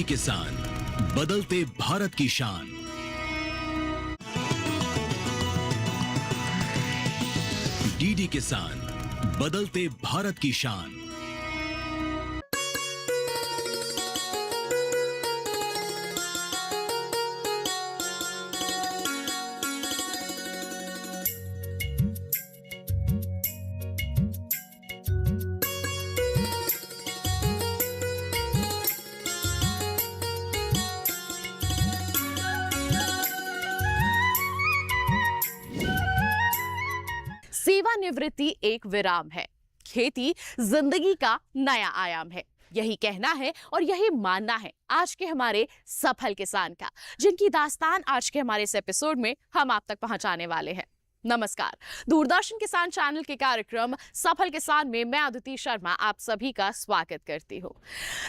DD किसान, बदलते भारत की शान। डीडी किसान, बदलते भारत की शान। सेवानिवृत्ति एक विराम है, खेती जिंदगी का नया आयाम है। यही कहना है और यही मानना है आज के हमारे सफल किसान का, जिनकी दास्तान आज के हमारे इस एपिसोड में हम आप तक पहुंचाने वाले हैं। नमस्कार, दूरदर्शन किसान चैनल के कार्यक्रम सफल किसान में मैं अदिति शर्मा आप सभी का स्वागत करती हूँ।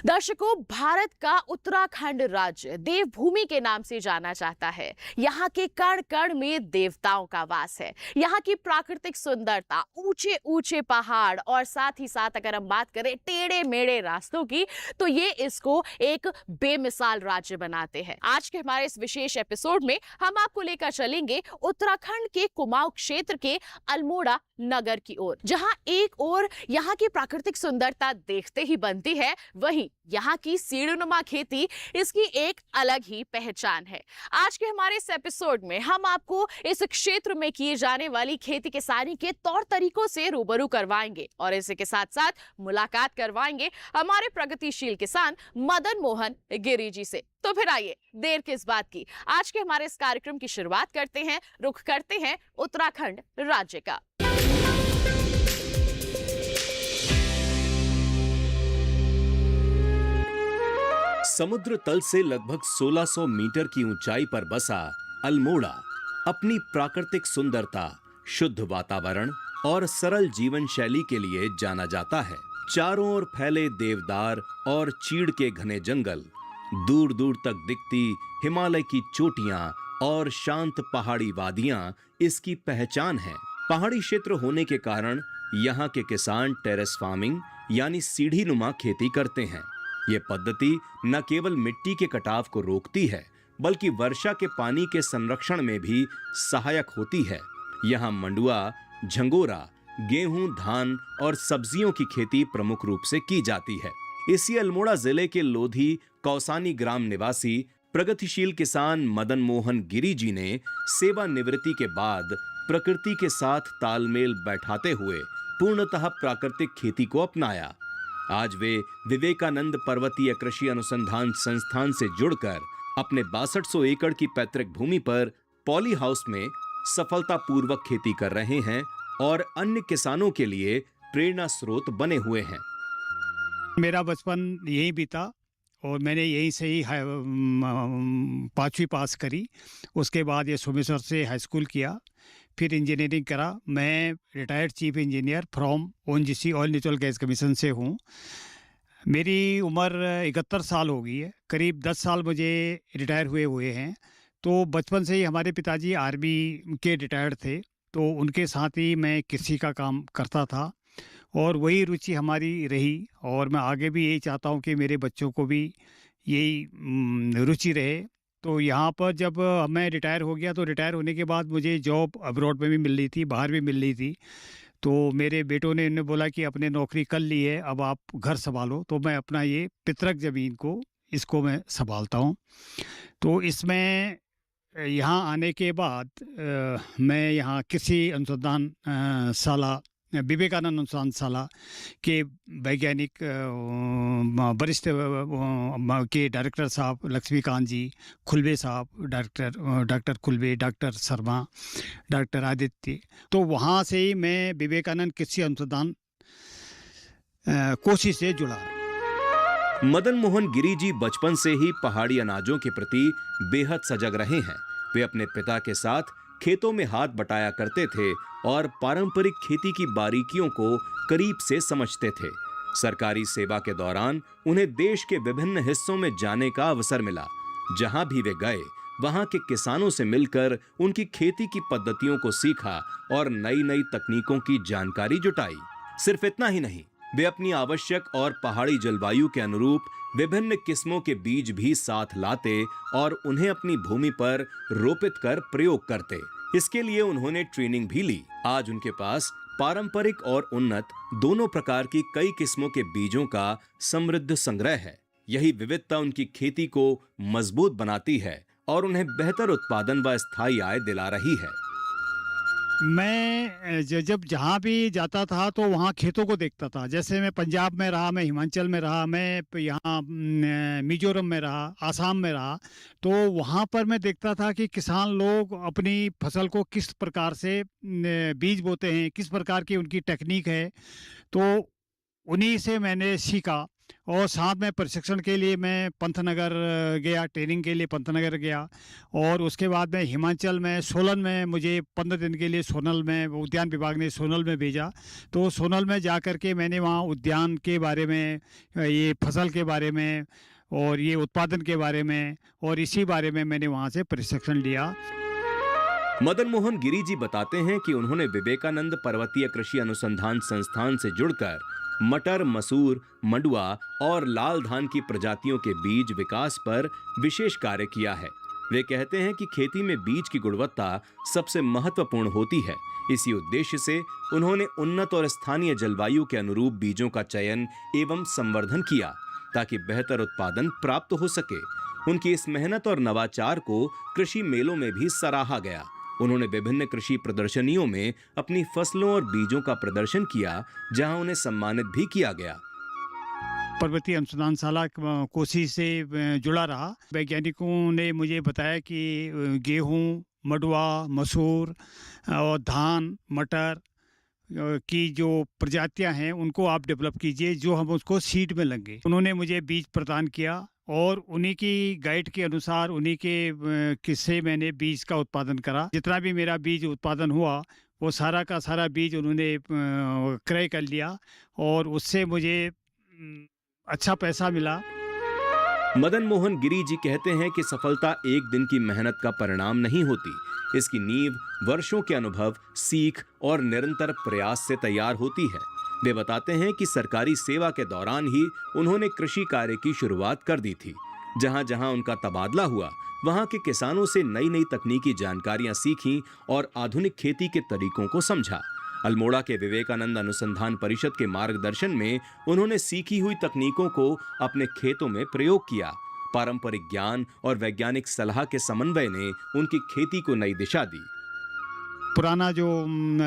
दर्शकों, भारत का उत्तराखंड राज्य देवभूमि के नाम से जाना जाता है। यहाँ के कण कण में देवताओं का वास है। यहाँ की प्राकृतिक सुंदरता, ऊंचे ऊंचे पहाड़ और साथ ही साथ अगर हम बात करें टेढ़े मेढ़े रास्तों की, तो ये इसको एक बेमिसाल राज्य बनाते हैं। आज के हमारे इस विशेष एपिसोड में हम आपको लेकर चलेंगे उत्तराखंड के कुमाऊं क्षेत्र के अल्मोड़ा नगर की ओर, जहां एक ओर यहाँ की प्राकृतिक सुंदरता देखते ही बनती है, वहीं यहाँ की सीढ़ीनुमा खेती इसकी एक अलग ही पहचान है। आज के हमारे इस एपिसोड में हम आपको इस क्षेत्र में किए जाने वाली खेती किसानी के तौर तरीकों से रूबरू करवाएंगे और इसी के साथ साथ मुलाकात करवाएंगे हमारे प्रगतिशील किसान मदन मोहन गिरी जी से। तो फिर आइए, देर किस बात की, आज के हमारे इस कार्यक्रम की शुरुआत करते हैं, रुख करते हैं उत्तराखंड राज्य का। समुद्र तल से लगभग 1600 मीटर की ऊंचाई पर बसा अल्मोड़ा अपनी प्राकृतिक सुंदरता, शुद्ध वातावरण और सरल जीवन शैली के लिए जाना जाता है। चारों ओर फैले देवदार और चीड़ के घने जंगल, दूर दूर तक दिखती हिमालय की चोटियां और शांत पहाड़ी वादियां इसकी पहचान है। पहाड़ी क्षेत्र होने के कारण यहाँ के किसान टेरेस फार्मिंग यानी सीढ़ीनुमा खेती करते हैं। ये पद्धति न केवल मिट्टी के कटाव को रोकती है, बल्कि वर्षा के पानी के संरक्षण में भी सहायक होती है। यहाँ मंडुआ, झंगोरा, गेहूं, धान और सब्जियों की खेती प्रमुख रूप से की जाती है। इसी अल्मोड़ा जिले के लोधी कौसानी ग्राम निवासी प्रगतिशील किसान मदन मोहन गिरी जी ने सेवानिवृत्ति के बाद प्रकृति के साथ तालमेल बैठाते हुए पूर्णतः प्राकृतिक खेती को अपनाया। आज वे विवेकानंद पर्वतीय कृषि अनुसंधान संस्थान से जुड़कर अपने 6200 एकड़ की पैतृक भूमि पर पॉली हाउस में सफलतापूर्वक खेती कर रहे हैं और अन्य किसानों के लिए प्रेरणा स्रोत बने हुए हैं। मेरा बचपन यहीं बीता और मैंने यहीं से ही 5वीं पास करी। उसके बाद ये सोमेश्वर से हाई स्कूल किया, फिर इंजीनियरिंग करा। मैं retired chief engineer from ONGC oil natural gas commission से हूँ। मेरी उम्र 71 साल हो गई है। करीब 10 साल मुझे रिटायर हुए हैं। तो बचपन से ही हमारे पिताजी आर्मी के रिटायर्ड थे, तो उनके साथ ही मैं कृषि का काम करता था और वही रुचि हमारी रही और मैं आगे भी यही चाहता हूँ कि मेरे बच्चों को भी यही रुचि रहे। तो यहाँ पर जब मैं रिटायर हो गया, तो रिटायर होने के बाद मुझे जॉब अब्रॉड में भी मिल रही थी, बाहर भी मिल रही थी। तो मेरे बेटों ने इन्हें बोला कि अपने नौकरी कर ली है, अब आप घर संभालो। तो मैं अपना ये पितृक ज़मीन को इसको मैं संभालता हूँ। तो इसमें यहाँ आने के बाद मैं यहाँ कृषि अनुसंधान शाला, विवेकानंद अनुसंधानशाला के वैज्ञानिक वरिष्ठ के डायरेक्टर साहब लक्ष्मीकांत जी, खुलबे साहब, doctor खुलबे, doctor Sharma, doctor Aditya, तो वहाँ से ही मैं विवेकानंद कृषि अनुसंधान कोशिश से जुड़ा। मदन मोहन गिरी जी बचपन से ही पहाड़ी अनाजों के प्रति बेहद सजग रहे हैं। वे अपने पिता के साथ खेतों में हाथ बटाया करते थे और पारंपरिक खेती की बारीकियों को करीब से समझते थे। सरकारी सेवा के दौरान उन्हें देश के विभिन्न हिस्सों में जाने का अवसर मिला। जहां भी वे गए, वहां के किसानों से मिलकर उनकी खेती की पद्धतियों को सीखा और नई नई तकनीकों की जानकारी जुटाई। सिर्फ इतना ही नहीं, वे अपनी आवश्यक और पहाड़ी जलवायु के अनुरूप विभिन्न किस्मों के बीज भी साथ लाते और उन्हें अपनी भूमि पर रोपित कर प्रयोग करते। इसके लिए उन्होंने ट्रेनिंग भी ली। आज उनके पास पारंपरिक और उन्नत दोनों प्रकार की कई किस्मों के बीजों का समृद्ध संग्रह है। यही विविधता उनकी खेती को मजबूत बनाती है और उन्हें बेहतर उत्पादन व स्थायी आय दिला रही है। मैं जब जहाँ भी जाता था तो वहाँ खेतों को देखता था। जैसे मैं पंजाब में रहा, मैं हिमाचल में रहा, मैं यहाँ मिजोरम में रहा, आसाम में रहा, तो वहाँ पर मैं देखता था कि किसान लोग अपनी फसल को किस प्रकार से बीज बोते हैं, किस प्रकार की उनकी टेक्निक है। तो उन्हीं से मैंने सीखा और साथ में प्रशिक्षण के लिए मैं पंतनगर गया, ट्रेनिंग के लिए पंतनगर गया। और उसके बाद में हिमाचल में सोलन में मुझे 15 दिन के लिए सोनल में उद्यान विभाग ने सोनल में भेजा। तो सोनल में जा कर के मैंने वहाँ उद्यान के बारे में, ये फसल के बारे में और ये उत्पादन के बारे में और इसी बारे में मैंने वहाँ से प्रशिक्षण लिया। मदन मोहन गिरी जी बताते हैं कि उन्होंने विवेकानंद पर्वतीय कृषि अनुसंधान संस्थान से जुड़कर मटर, मसूर, मंडुआ और लाल धान की प्रजातियों के बीज विकास पर विशेष कार्य किया है। वे कहते हैं कि खेती में बीज की गुणवत्ता सबसे महत्वपूर्ण होती है। इसी उद्देश्य से उन्होंने उन्नत और स्थानीय जलवायु के अनुरूप बीजों का चयन एवं संवर्धन किया ताकि बेहतर उत्पादन प्राप्त हो सके। उनकी इस मेहनत और नवाचार को कृषि मेलों में भी सराहा गया। उन्होंने विभिन्न कृषि प्रदर्शनियों में अपनी फसलों और बीजों का प्रदर्शन किया, जहां उन्हें सम्मानित भी किया गया। पर्वतीय अनुसंधानशाला कोसी से जुड़ा रहा। वैज्ञानिकों ने मुझे बताया कि गेहूं, मंडुआ, मसूर और धान, मटर की जो प्रजातियां हैं उनको आप डेवलप कीजिए, जो हम उसको सीड में लेंगे। उन्होंने मुझे बीज प्रदान किया और उन्हीं की गाइड के अनुसार, उन्हीं के किस्से मैंने बीज का उत्पादन करा। जितना भी मेरा बीज उत्पादन हुआ वो सारा का सारा बीज उन्होंने क्रय कर लिया और उससे मुझे अच्छा पैसा मिला। मदन मोहन गिरी जी कहते हैं कि सफलता एक दिन की मेहनत का परिणाम नहीं होती। इसकी नींव वर्षों के अनुभव, सीख और निरंतर प्रयास से तैयार होती है। वे बताते हैं कि सरकारी सेवा के दौरान ही उन्होंने कृषि कार्य की शुरुआत कर दी थी। जहां जहां उनका तबादला हुआ, वहां के किसानों से नई नई तकनीकी जानकारियां सीखीं और आधुनिक खेती के तरीकों को समझा। अल्मोड़ा के विवेकानंद अनुसंधान परिषद के मार्गदर्शन में उन्होंने सीखी हुई तकनीकों को अपने खेतों में प्रयोग किया। पारंपरिक ज्ञान और वैज्ञानिक सलाह के समन्वय ने उनकी खेती को नई दिशा दी। पुराना जो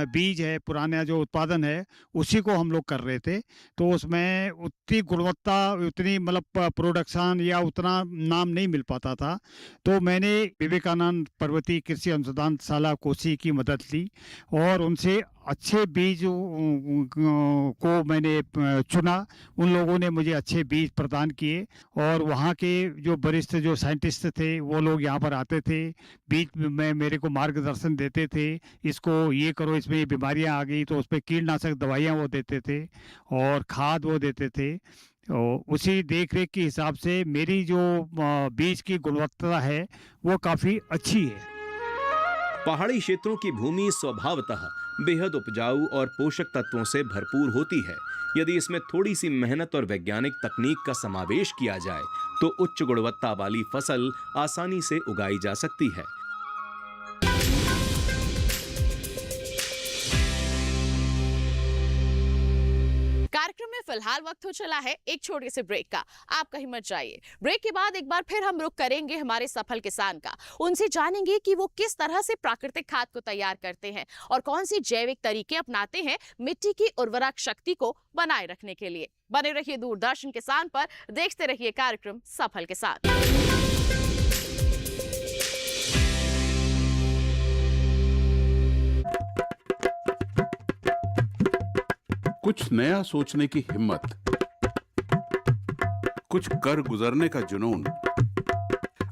बीज है, पुराना जो उत्पादन है, उसी को हम लोग कर रहे थे। तो उसमें उतनी गुणवत्ता, उतनी मतलब प्रोडक्शन या उतना नाम नहीं मिल पाता था। तो मैंने विवेकानंद पर्वतीय कृषि अनुसंधानशाला कोसी की मदद ली और उनसे अच्छे बीज को मैंने चुना। उन लोगों ने मुझे अच्छे बीज प्रदान किए और वहाँ के जो वरिष्ठ जो साइंटिस्ट थे वो लोग यहाँ पर आते थे, बीज में मेरे को मार्गदर्शन देते थे। इसको ये करो, इसमें ये बीमारियाँ आ गई तो उस पर कीटनाशक दवाइयाँ वो देते थे और खाद वो देते थे। और उसी देख रेख के हिसाब से मेरी जो बीज की गुणवत्ता है वो काफ़ी अच्छी है। पहाड़ी क्षेत्रों की भूमि स्वभावतः बेहद उपजाऊ और पोषक तत्वों से भरपूर होती है। यदि इसमें थोड़ी सी मेहनत और वैज्ञानिक तकनीक का समावेश किया जाए तो उच्च गुणवत्ता वाली फसल आसानी से उगाई जा सकती है। कार्यक्रम में फिलहाल वक्त हो चला है एक छोटे से ब्रेक का। आप कहीं मत जाइए। ब्रेक के बाद एक बार फिर हम रुक करेंगे हमारे सफल किसान का। उनसे जानेंगे कि वो किस तरह से प्राकृतिक खाद को तैयार करते हैं और कौन सी जैविक तरीके अपनाते हैं मिट्टी की उर्वरक शक्ति को बनाए रखने के लिए। बने रहिए दूरदर्शन किसान पर, देखते रहिए कार्यक्रम सफल किसान। कुछ नया सोचने की हिम्मत, कुछ कर गुजरने का जुनून।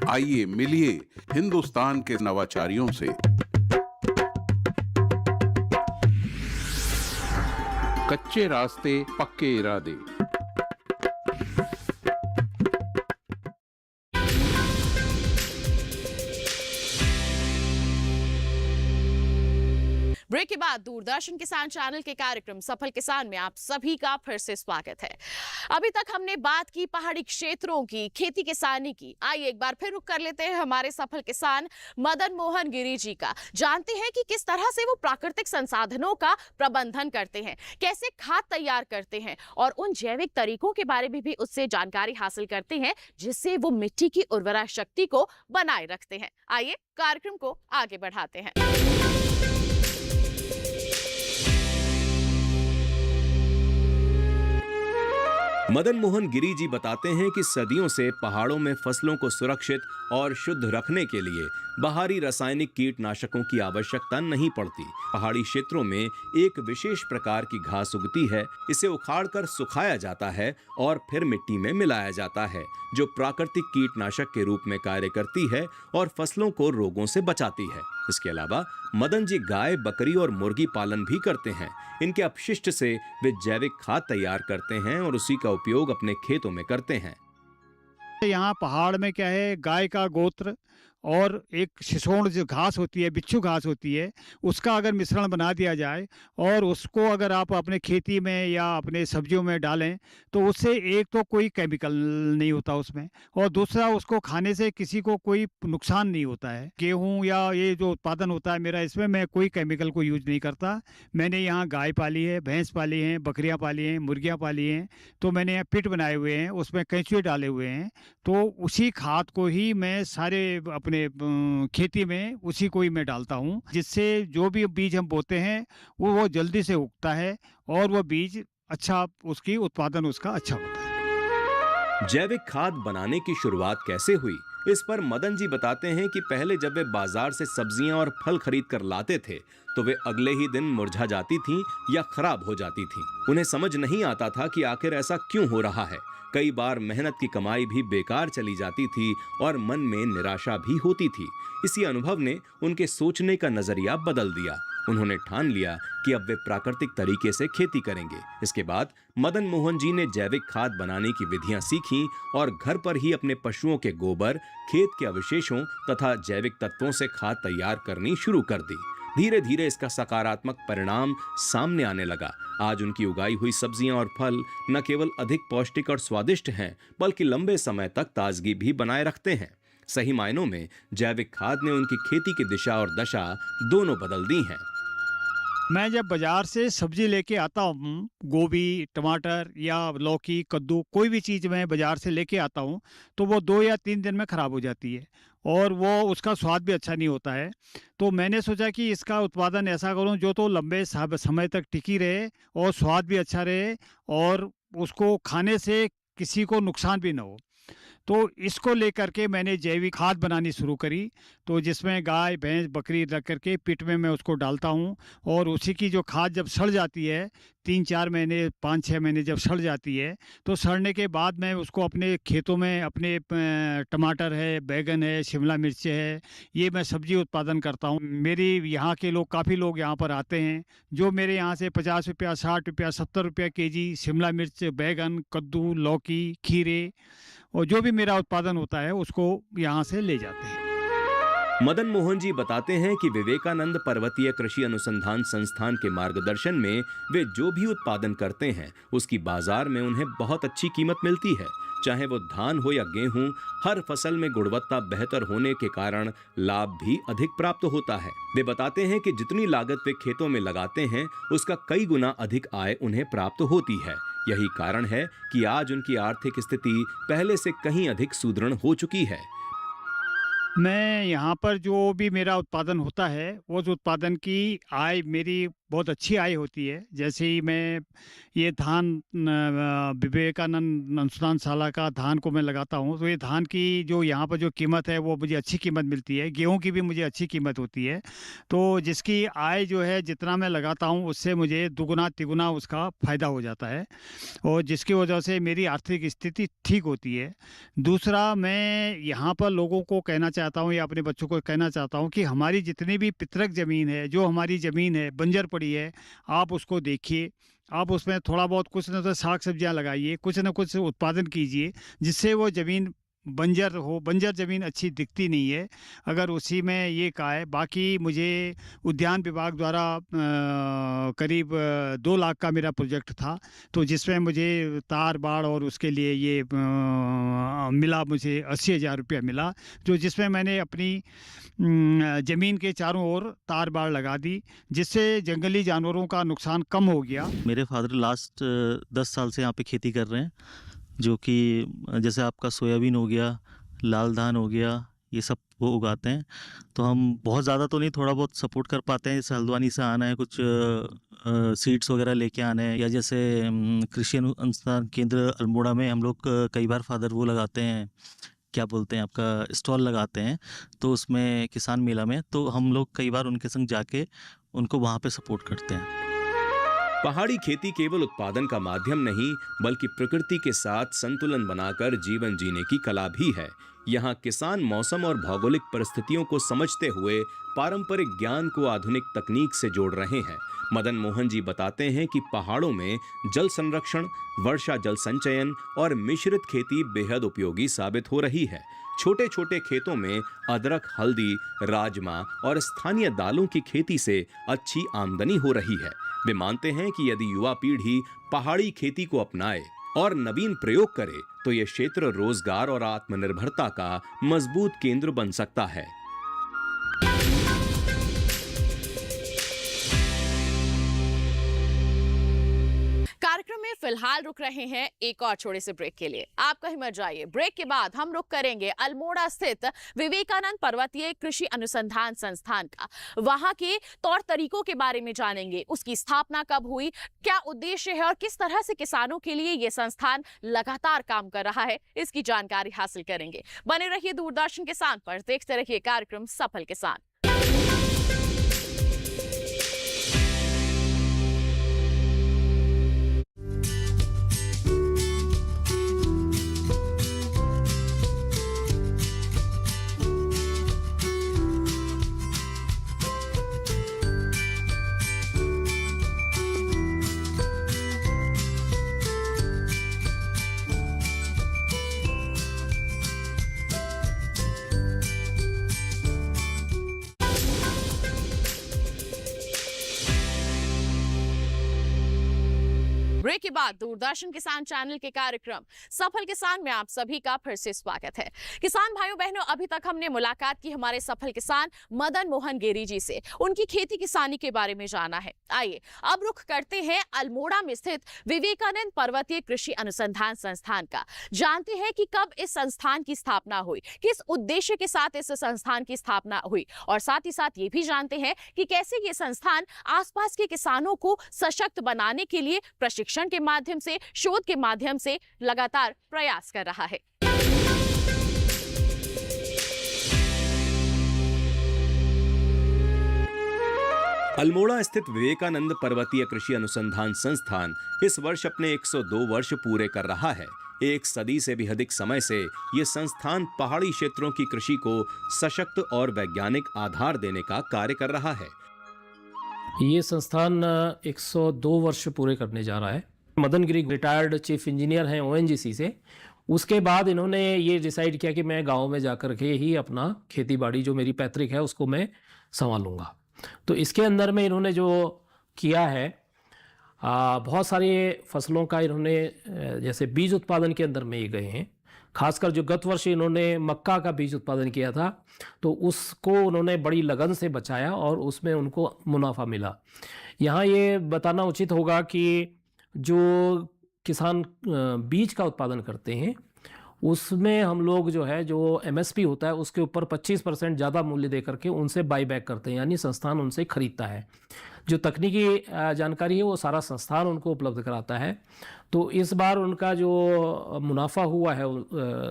आइए मिलिए हिंदुस्तान के नवाचारियों से। कच्चे रास्ते, पक्के इरादे। ब्रेक के बाद नमस्कार, दूरदर्शन किसान चैनल के कार्यक्रम सफल किसान में आप सभी का फिर से स्वागत है। अभी तक हमने बात की पहाड़ी क्षेत्रों की, खेती किसानी की। आइए एक बार फिर रुक कर लेते हैं हमारे सफल किसान मदन मोहन गिरी जी का। जानते हैं कि किस तरह से वो प्राकृतिक संसाधनों का प्रबंधन करते हैं, कैसे खाद तैयार करते हैं और उन जैविक तरीकों के बारे में भी उससे जानकारी हासिल करते हैं जिससे वो मिट्टी की उर्वरा शक्ति को बनाए रखते हैं। आइए कार्यक्रम को आगे बढ़ाते हैं। मदन मोहन गिरी जी बताते हैं कि सदियों से पहाड़ों में फसलों को सुरक्षित और शुद्ध रखने के लिए बाहरी रासायनिक कीटनाशकों की आवश्यकता नहीं पड़ती। पहाड़ी क्षेत्रों में एक विशेष प्रकार की घास उगती है। इसे उखाड़कर सुखाया जाता है और फिर मिट्टी में मिलाया जाता है, जो प्राकृतिक कीटनाशक के रूप में कार्य करती है और फसलों को रोगों से बचाती है। इसके अलावा मदन जी गाय, बकरी और मुर्गी पालन भी करते हैं। इनके अपशिष्ट से वे जैविक खाद तैयार करते हैं और उसी का उपयोग अपने खेतों में करते हैं। यहाँ पहाड़ में क्या है, गाय का गोत्र और एक सिसोण जो घास होती है, बिच्छू घास होती है, उसका अगर मिश्रण बना दिया जाए और उसको अगर आप अपने खेती में या अपने सब्जियों में डालें तो उससे एक तो कोई केमिकल नहीं होता उसमें, और दूसरा उसको खाने से किसी को कोई नुकसान नहीं होता है। गेहूं या ये जो उत्पादन होता है मेरा, इसमें मैं कोई केमिकल को यूज नहीं करता। मैंने यहाँ गाय पाली है, भैंस पाली हैं, बकरियाँ पाली हैं, मुर्गियाँ पाली हैं, तो मैंने यहाँ पिट बनाए हुए हैं, उसमें केंचुए डाले हुए हैं, तो उसी खाद को ही मैं सारे अपने खेती में उसी को ही मैं डालता हूँ, जिससे जो भी बीज हम बोते हैं वो जल्दी से उगता है और वो बीज अच्छा, उसकी उत्पादन उसका अच्छा होता है। जैविक खाद बनाने की शुरुआत कैसे हुई, इस पर मदन जी बताते हैं कि पहले जब वे बाजार से सब्जियां और फल खरीद कर लाते थे तो वे अगले ही दिन मुरझा जाती थीं या खराब हो जाती थीं। उन्हें समझ नहीं आता था कि आखिर ऐसा क्यों हो रहा है। कई बार मेहनत की कमाई भी बेकार चली जाती थी और मन में निराशा भी होती थी। इसी अनुभव ने उनके सोचने का नजरिया बदल दिया। उन्होंने ठान लिया कि अब वे प्राकृतिक तरीके से खेती करेंगे। इसके बाद मदन मोहन जी ने जैविक खाद बनाने की विधियां सीखीं और घर पर ही अपने पशुओं के गोबर, खेत के अवशेषों तथा जैविक तत्वों से खाद तैयार करनी शुरू कर दी। धीरे धीरे इसका सकारात्मक परिणाम सामने आने लगा। आज उनकी उगाई हुई सब्जियां और फल न केवल अधिक पौष्टिक और स्वादिष्ट हैं, बल्कि लंबे समय तक ताजगी भी बनाए रखते हैं। सही मायनों में जैविक खाद ने उनकी खेती की दिशा और दशा दोनों बदल दी हैं। मैं जब बाजार से सब्जी लेके आता हूँ, गोभी, टमाटर या लौकी, कद्दू, कोई भी चीज़ मैं बाजार से लेके आता हूँ तो वो 2 या 3 दिन में ख़राब हो जाती है और वो उसका स्वाद भी अच्छा नहीं होता है। तो मैंने सोचा कि इसका उत्पादन ऐसा करूं जो तो लंबे समय तक टिकी रहे और स्वाद भी अच्छा रहे और उसको खाने से किसी को नुकसान भी ना हो। तो इसको लेकर के मैंने जैविक खाद बनानी शुरू करी, तो जिसमें गाय, भैंस, बकरी रख करके पिट में मैं उसको डालता हूँ और उसी की जो खाद जब सड़ जाती है, 3-4 महीने, 5-6 महीने जब सड़ जाती है, तो सड़ने के बाद मैं उसको अपने खेतों में, अपने टमाटर है, बैगन है, शिमला मिर्च है, ये मैं सब्जी उत्पादन करता हूँ। मेरी यहाँ के लोग, काफ़ी लोग यहाँ पर आते हैं जो मेरे यहाँ से 50 रुपया, 60 रुपया, 70 रुपया केजी शिमला मिर्च, बैगन, कद्दू, लौकी, खीरे और जो भी मेरा उत्पादन होता है उसको यहाँ से ले जाते हैं। मदन मोहन जी बताते हैं कि विवेकानंद पर्वतीय कृषि अनुसंधान संस्थान के मार्गदर्शन में वे जो भी उत्पादन करते हैं उसकी बाजार में उन्हें बहुत अच्छी कीमत मिलती है। चाहे वो धान हो या गेहूं, हर फसल में गुणवत्ता बेहतर होने के कारण लाभ भी अधिक प्राप्त होता है। वे बताते हैं कि जितनी लागत वे खेतों में लगाते हैं उसका कई गुना अधिक आय उन्हें प्राप्त होती है। यही कारण है कि आज उनकी आर्थिक स्थिति पहले से कहीं अधिक सुदृढ़ हो चुकी है। मैं यहाँ पर जो भी मेरा उत्पादन होता है उस उत्पादन की आय मेरी बहुत अच्छी आय होती है। जैसे ही मैं ये धान विवेकानंद अनुसंधान शाला का धान को मैं लगाता हूँ तो ये धान की जो यहाँ पर जो कीमत है वो मुझे अच्छी कीमत मिलती है। गेहूं की भी मुझे अच्छी कीमत होती है। तो जिसकी आय जो है, जितना मैं लगाता हूँ उससे मुझे दुगुना तिगुना उसका फ़ायदा हो जाता है और जिसकी वजह से मेरी आर्थिक स्थिति ठीक होती है। दूसरा, मैं यहाँ पर लोगों को कहना चाहता हूँ या अपने बच्चों को कहना चाहता हूँ कि हमारी जितनी भी पितरक ज़मीन है, जो हमारी ज़मीन है बंजर पड़ी है, आप उसको देखिए, आप उसमें थोड़ा बहुत कुछ न तो साग सब्जियां लगाइए, कुछ न कुछ उत्पादन कीजिए, जिससे वो ज़मीन बंजर ज़मीन अच्छी दिखती नहीं है, अगर उसी में ये कहा है। बाकी मुझे उद्यान विभाग द्वारा करीब 2 लाख का मेरा प्रोजेक्ट था, तो जिसमें मुझे तार बाड़ और उसके लिए ये मिला, मुझे 80,000 रुपया मिला, जो जिसमें मैंने अपनी ज़मीन के चारों ओर तार बाड़ लगा दी, जिससे जंगली जानवरों का नुकसान कम हो गया। मेरे फादर लास्ट 10 साल से यहाँ पे खेती कर रहे हैं, जो कि जैसे आपका सोयाबीन हो गया, लाल धान हो गया, ये सब वो उगाते हैं। तो हम बहुत ज़्यादा तो नहीं, थोड़ा बहुत सपोर्ट कर पाते हैं। जैसे हल्द्वानी से आना है, कुछ सीड्स वगैरह लेके आने हैं, या जैसे कृषि अनुसंधान केंद्र अल्मोड़ा में हम लोग कई बार फादर वो लगाते हैं, क्या बोलते हैं, आपका स्टॉल लगाते हैं, तो उसमें किसान मेला में, तो हम लोग कई बार उनके संग जाके उनको वहाँ पे सपोर्ट करते हैं। पहाड़ी खेती केवल उत्पादन का माध्यम नहीं, बल्कि प्रकृति के साथ संतुलन बनाकर जीवन जीने की कला भी है। यहाँ किसान मौसम और भौगोलिक परिस्थितियों को समझते हुए पारंपरिक ज्ञान को आधुनिक तकनीक से जोड़ रहे हैं। मदन मोहन जी बताते हैं कि पहाड़ों में जल संरक्षण, वर्षा जल संचयन और मिश्रित खेती बेहद उपयोगी साबित हो रही है। छोटे छोटे खेतों में अदरक, हल्दी, राजमा और स्थानीय दालों की खेती से अच्छी आमदनी हो रही है। वे मानते हैं कि यदि युवा पीढ़ी पहाड़ी खेती को अपनाए और नवीन प्रयोग करे, तो यह क्षेत्र रोजगार और आत्मनिर्भरता का मजबूत केंद्र बन सकता है। कार्यक्रम में फिलहाल रुक रहे हैं एक और छोटे से ब्रेक के लिए। आप कहीं मत जाइए। ब्रेक के बाद हम रुक करेंगे अल्मोड़ा स्थित विवेकानंद पर्वतीय कृषि अनुसंधान संस्थान का। वहां के तौर तरीकों के बारे में जानेंगे, उसकी स्थापना कब हुई, क्या उद्देश्य है और किस तरह से किसानों के लिए यह संस्थान लगातार काम कर रहा है, इसकी जानकारी हासिल करेंगे। बने रहिए दूरदर्शन किसान पर, देखते रहिए कार्यक्रम सफल किसान। ब्रेक के बाद दूरदर्शन किसान चैनल के कार्यक्रम सफल किसान में आप सभी का फिर से स्वागत है। किसान भाइयों बहनों, अभी तक हमने मुलाकात की हमारे सफल किसान मदन मोहन गिरी जी से, उनकी खेती किसानी के बारे में जाना है। आइए अब रुख करते हैं अल्मोड़ा में स्थित विवेकानंद पर्वतीय कृषि अनुसंधान संस्थान का। जानते हैं कि कब इस संस्थान की स्थापना हुई, किस उद्देश्य के साथ इस संस्थान की स्थापना हुई, और साथ ही साथ ये भी जानते हैं कि कैसे ये संस्थान आसपास के किसानों को सशक्त बनाने के लिए प्रशिक्षण के माध्यम से, शोध के माध्यम से लगातार प्रयास कर रहा है। अल्मोड़ा स्थित विवेकानंद पर्वतीय कृषि अनुसंधान संस्थान इस वर्ष अपने 102 वर्ष पूरे कर रहा है। एक सदी से भी अधिक समय से ये संस्थान पहाड़ी क्षेत्रों की कृषि को सशक्त और वैज्ञानिक आधार देने का कार्य कर रहा है। ये संस्थान 102 वर्ष पूरे करने जा रहा है। मदन गिरी रिटायर्ड चीफ इंजीनियर हैं ओएनजीसी से। उसके बाद इन्होंने ये डिसाइड किया कि मैं गांव में जाकर के ही अपना खेती बाड़ी जो मेरी पैतृक है उसको मैं संभालूंगा। तो इसके अंदर में इन्होंने जो किया है, बहुत सारे फसलों का इन्होंने जैसे बीज उत्पादन के अंदर में ये गए हैं। खासकर जो गत वर्ष इन्होंने मक्का का बीज उत्पादन किया था, तो उसको उन्होंने बड़ी लगन से बचाया और उसमें उनको मुनाफा मिला। यहाँ ये बताना उचित होगा कि जो किसान बीज का उत्पादन करते हैं उसमें हम लोग जो है, जो एमएसपी होता है उसके ऊपर 25% ज़्यादा मूल्य दे करके उनसे बाई बैक करते हैं, यानी संस्थान उनसे खरीदता है। जो तकनीकी जानकारी है वो सारा संस्थान उनको उपलब्ध कराता है। तो इस बार उनका जो मुनाफा हुआ है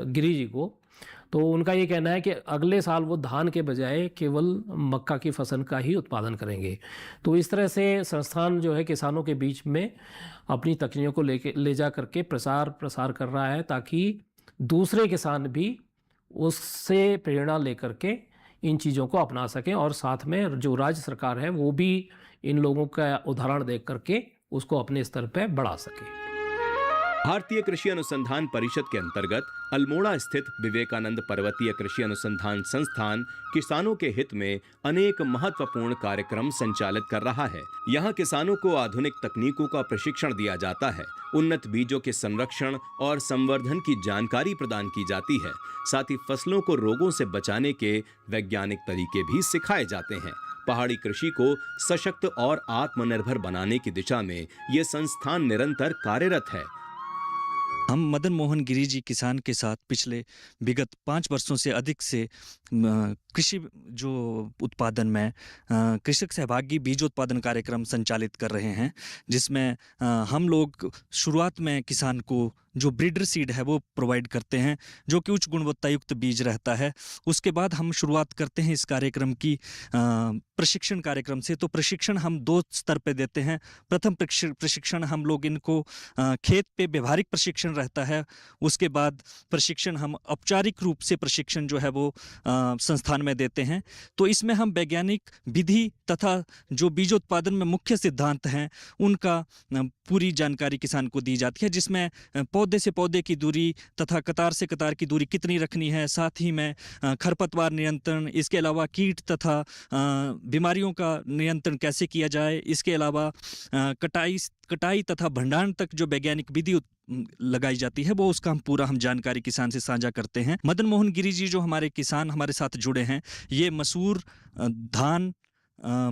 गिरी जी को, तो उनका ये कहना है कि अगले साल वो धान के बजाय केवल मक्का की फसल का ही उत्पादन करेंगे। तो इस तरह से संस्थान जो है किसानों के बीच में अपनी तकनीकों को ले जा करके प्रसार कर रहा है, ताकि दूसरे किसान भी उससे प्रेरणा लेकर के इन चीज़ों को अपना सकें, और साथ में जो राज्य सरकार है वो भी इन लोगों का उदाहरण देख करके उसको अपने स्तर पर बढ़ा सके। भारतीय कृषि अनुसंधान परिषद के अंतर्गत अल्मोड़ा स्थित विवेकानंद पर्वतीय कृषि अनुसंधान संस्थान किसानों के हित में अनेक महत्वपूर्ण कार्यक्रम संचालित कर रहा है। यहाँ किसानों को आधुनिक तकनीकों का प्रशिक्षण दिया जाता है, उन्नत बीजों के संरक्षण और संवर्धन की जानकारी प्रदान की जाती है, साथ ही फसलों को रोगों से बचाने के वैज्ञानिक तरीके भी सिखाए जाते हैं। पहाड़ी कृषि को सशक्त और आत्मनिर्भर बनाने की दिशा में ये संस्थान निरंतर कार्यरत है। हम मदन मोहन गिरी जी किसान के साथ पिछले विगत 5 वर्षों से अधिक से कृषि जो उत्पादन में कृषक सहभागी बीज उत्पादन कार्यक्रम संचालित कर रहे हैं, जिसमें हम लोग शुरुआत में किसान को जो ब्रीडर सीड है वो प्रोवाइड करते हैं, जो कि उच्च गुणवत्ता युक्त बीज रहता है। उसके बाद हम शुरुआत करते हैं इस कार्यक्रम की प्रशिक्षण कार्यक्रम से। तो प्रशिक्षण हम 2 स्तर पे देते हैं। प्रथम प्रशिक्षण हम लोग इनको खेत पे व्यवहारिक प्रशिक्षण रहता है। उसके बाद प्रशिक्षण हम औपचारिक रूप से प्रशिक्षण जो है वो संस्थान में देते हैं। तो इसमें हम वैज्ञानिक विधि तथा जो बीजोत्पादन में मुख्य सिद्धांत हैं उनका पूरी जानकारी किसान को दी जाती है, जिसमें पौधे से पौधे की दूरी तथा कतार से कतार की दूरी कितनी रखनी है, साथ ही में खरपतवार नियंत्रण, इसके अलावा कीट तथा बीमारियों का नियंत्रण कैसे किया जाए, इसके अलावा कटाई तथा भंडारण तक जो वैज्ञानिक विधि लगाई जाती है वो उसका हम जानकारी किसान से साझा करते हैं। मदन मोहन गिरी जी जो हमारे किसान हमारे साथ जुड़े हैं, ये मसूर, धान,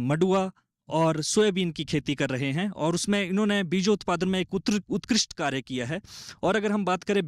मडुआ और सोयाबीन की खेती कर रहे हैं और उसमें इन्होंने बीजोत्पादन में एक उत्कृष्ट कार्य किया है। और अगर हम बात करें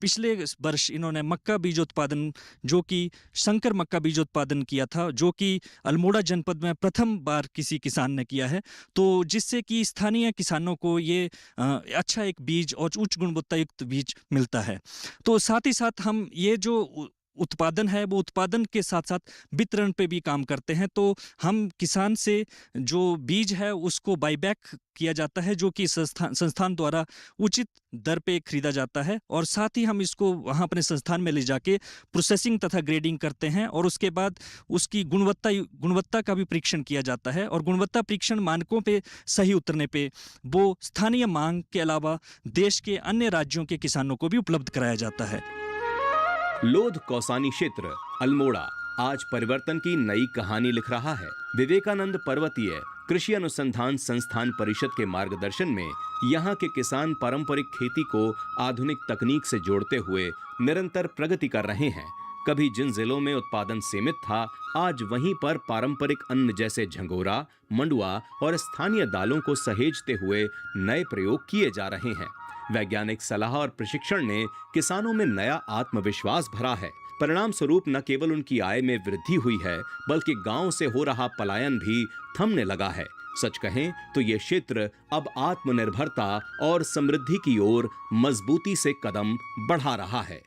पिछले वर्ष इन्होंने मक्का बीजोत्पादन, जो कि संकर मक्का बीजोत्पादन किया था, जो कि अल्मोड़ा जनपद में प्रथम बार किसी किसान ने किया है, तो जिससे कि स्थानीय किसानों को ये अच्छा एक बीज और उच्च गुणवत्ता युक्त बीज मिलता है। तो साथ ही साथ हम ये जो उत्पादन है वो उत्पादन के साथ साथ वितरण पे भी काम करते हैं। तो हम किसान से जो बीज है उसको बाईबैक किया जाता है, जो कि संस्थान द्वारा उचित दर पे खरीदा जाता है, और साथ ही हम इसको वहाँ अपने संस्थान में ले जाके प्रोसेसिंग तथा ग्रेडिंग करते हैं और उसके बाद उसकी गुणवत्ता का भी परीक्षण किया जाता है। और गुणवत्ता परीक्षण मानकों पे सही उतरने पे वो स्थानीय मांग के अलावा देश के अन्य राज्यों के किसानों को भी उपलब्ध कराया जाता है। लोध कौसानी क्षेत्र अल्मोड़ा आज परिवर्तन की नई कहानी लिख रहा है। विवेकानंद पर्वतीय कृषि अनुसंधान संस्थान परिषद के मार्गदर्शन में यहाँ के किसान पारंपरिक खेती को आधुनिक तकनीक से जोड़ते हुए निरंतर प्रगति कर रहे हैं। कभी जिन जिलों में उत्पादन सीमित था, आज वहीं पर पारंपरिक अन्न जैसे झंगोरा, मंडुआ और स्थानीय दालों को सहेजते हुए नए प्रयोग किए जा रहे हैं। वैज्ञानिक सलाह और प्रशिक्षण ने किसानों में नया आत्मविश्वास भरा है। परिणाम स्वरूप न केवल उनकी आय में वृद्धि हुई है, बल्कि गांव से हो रहा पलायन भी थमने लगा है। सच कहें तो ये क्षेत्र अब आत्मनिर्भरता और समृद्धि की ओर मजबूती से कदम बढ़ा रहा है।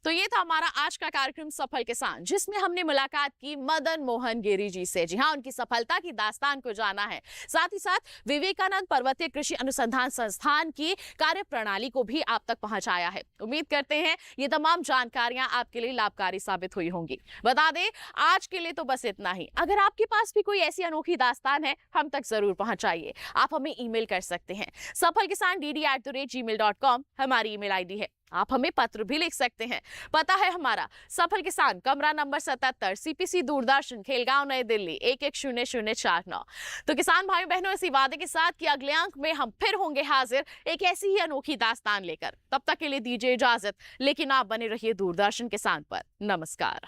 तो ये था हमारा आज का कार्यक्रम सफल किसान, जिसमें हमने मुलाकात की मदन मोहन गिरी जी से। जी हाँ, उनकी सफलता की दास्तान को जाना है, साथ ही साथ विवेकानंद पर्वतीय कृषि अनुसंधान संस्थान की कार्य प्रणाली को भी आप तक पहुंचाया है। उम्मीद करते हैं ये तमाम जानकारियां आपके लिए लाभकारी साबित हुई होंगी। बता दें आज के लिए तो बस इतना ही। अगर आपके पास भी कोई ऐसी अनोखी दास्तान है, हम तक जरूर पहुंचाइए। आप हमें ईमेल कर सकते हैं safalkisan@gmail.com हमारी ईमेल आईडी है। आप हमें पत्र भी लिख सकते हैं। पता है हमारा सफल किसान, कमरा नंबर 77, CPC दूरदर्शन, खेलगांव, नई दिल्ली 110049। तो किसान भाई बहनों, इसी वादे के साथ कि अगले अंक में हम फिर होंगे हाजिर एक ऐसी ही अनोखी दास्तान लेकर। तब तक के लिए दीजिए इजाजत, लेकिन आप बने रहिए दूरदर्शन किसान पर। नमस्कार।